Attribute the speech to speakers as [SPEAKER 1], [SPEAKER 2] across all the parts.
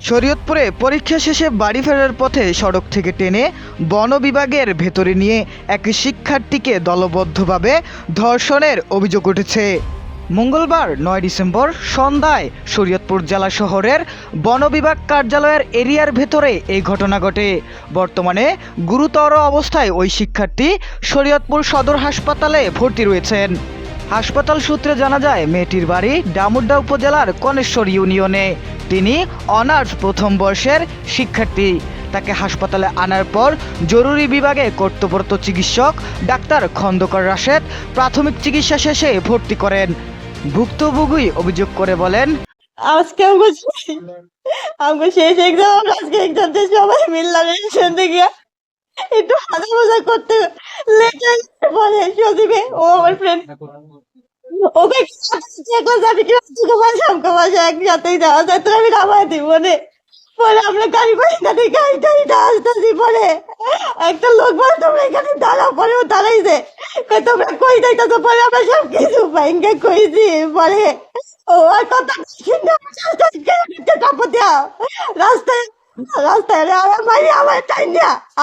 [SPEAKER 1] শরীয়তপুরে পরীক্ষা শেষে বাড়ি ফেরার পথে সড়ক থেকে টেনে বন বিভাগের ভেতরে নিয়ে এক শিক্ষার্থীকে দলবদ্ধভাবে ধর্ষণের অভিযোগ উঠেছে। মঙ্গলবার ৯ ডিসেম্বর সন্ধ্যায় শরীয়তপুর জেলা শহরের বন বিভাগ কার্যালয়ের এরিয়ার ভেতরে এই ঘটনা ঘটে। বর্তমানে গুরুতর অবস্থায় ওই শিক্ষার্থী শরীয়তপুর সদর হাসপাতালে ভর্তি রয়েছেন। হাসপাতাল সূত্রে জানা যায়, মেয়েটির বাড়ি ডামুড্ডা উপজেলার কনেশ্বর ইউনিয়নে। তিনি অনার্স প্রথম বর্ষের শিক্ষার্থী। তাকে হাসপাতালে আনার পর জরুরি বিভাগে কর্তব্যরত চিকিৎসক ডাক্তার খন্দকার রাশেদ প্রাথমিক চিকিৎসা শেষে ভর্তি করেন। ভুক্তভোগী অভিযোগ করে বলেন,
[SPEAKER 2] আজকে আমাকে শেষ এক্সাম, আজকে এক্সামতে সবাই মিললাম শুনতে গিয়া একটু হাজা মজা করতে লেটে বলে সজীবে ও আমার ফ্রেন্ড ওকে আমি কি আমাকে বাসা একসাথেই যাওয়া যায়, তো আমি নামাই দিব বলে আমরা গাড়ি পাই না, গাড়িটা আসতেছি বলে একটা লোক বলে তোমরা এখানে দাঁড়াও, পরে ও দাঁড়াইছে তোমরা কই যাইতেছো, পরে আমরা সব কিছু ভাইঙ্গে কইছি পরে ও আর কথা কাপড় দেওয়া রাস্তায় রাস্তায়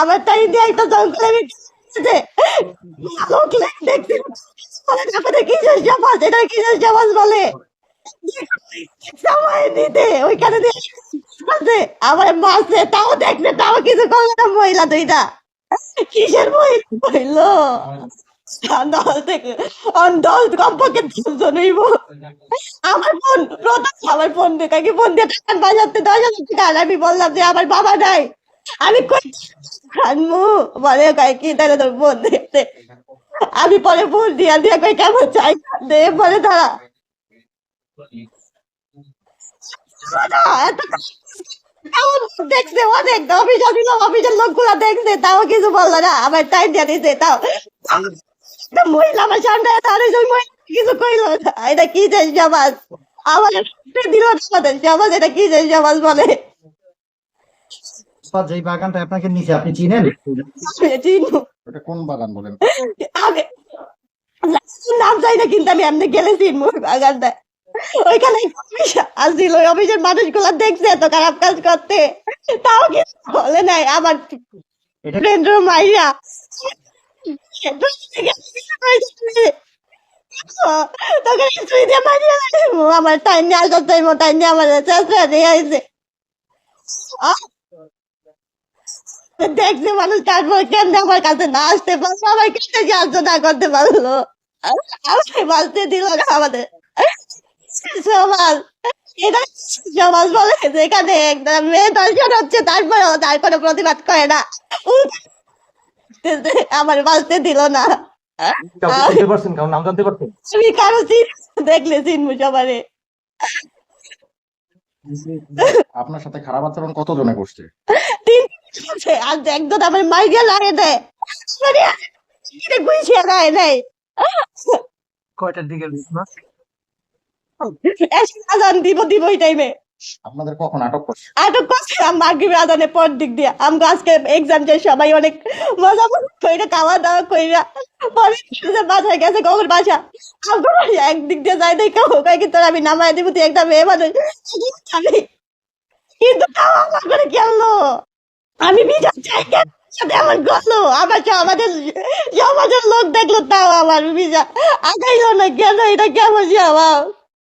[SPEAKER 2] আমার টাইম দিয়ে একটা জঙ্গলে লোক দেখছি বলে তারপরে কিসের সমাজ, এটা কিসের সমাজ বলে সময় দিতে ওইখানে আমার মাসে তাও দেখলে তাও কিছু করলো না। মহিলা দুইটা কিসের মহিলা হইলো কমপক্ষে 10 জন হইব। আমার বোন আমার বোন কাকে ফোন দিয়ে টাকা বাজাতে 10,000 টাকা, আর আমি বললাম যে আমার বাবা নাই, আমি কই আনমু বলে কয় কি তাহলে তোর বোন দেখতে, আমি পরে ফোন দিয়া দিয়ে কই কেমন চাই দে বলে দাঁড়া দেখছে অনেক অফিসের লোকগুলা দেখছে, তাও কিছু বললো না, আমার টাইম দিয়ে দিছে তাও মহিলা আমার সামনে কিছু কইলো না। এটা কি যে সমাজ আমার দিল আমাদের সমাজ, এটা কি যে সমাজ বলে
[SPEAKER 3] যে বাগানটা আপনাকে নিচে আপনি চিনেন?
[SPEAKER 2] চিনু
[SPEAKER 3] ওটা কোন বাগান বলেন?
[SPEAKER 2] আমি নাম চাই না, কিন্তু আমি এমনি গেলে চিনবো বাগানটা। ওইখানে আসছিল অফিসের মানুষগুলা দেখছে এত খারাপ কাজ করতে, তাও কিছু বলে নাই। আমার ফ্রেন্ড মাইয়া আমার টাইম নিয়ে আসতে টাইম নিয়ে আমার চেষ্টা নিয়ে আসছে দেখছে মানুষ, তারপর কেন আমার কাছে না আসতে পারলো, আমার কাছে সাহায্য না করতে পারলো, আমাকে বাঁচতে দিল না আমাদের সমাজ। এটা সমাজ বলে যেখানে একটা মেয়ে দর্শন হচ্ছে তারপরেও তার কোনো প্রতিবাদ করে না, আমার বাঁচতে দিল না। আমি কারো দেখলে চিনবো সবারে।
[SPEAKER 3] আপনার সাথে খারাপ আচরণ কত জনে করছে?
[SPEAKER 2] 3 আজ একজন আমার মাইয়া লাগে দেয় গুছিয়ে দেয় নাই।
[SPEAKER 1] কয়টার দিকে
[SPEAKER 2] আজান দিব ওই টাইমে
[SPEAKER 3] আপনাদের কখন আটক করছে?
[SPEAKER 2] আটক করছে মাগরিবের আজানের পর দিক দিয়ে। আমরা আজকে এক্সাম যে সবাই অনেক মজা কইরা খাওয়া দাওয়া কইরা পরে বাসায় গেছে কখন বাসা একদিক দিয়ে যাই দেখ কিন্তু আমি নামাই দিব, তুই একটা মেয়ে মানুষ আমি কিন্তু তাও আমার করে গেলো, আমি বিচার চাই এমন করলো আমার সমাজের লোক দেখলো, তাও আমার বিচার আগাইলো না কেন, এটা কেমন আমার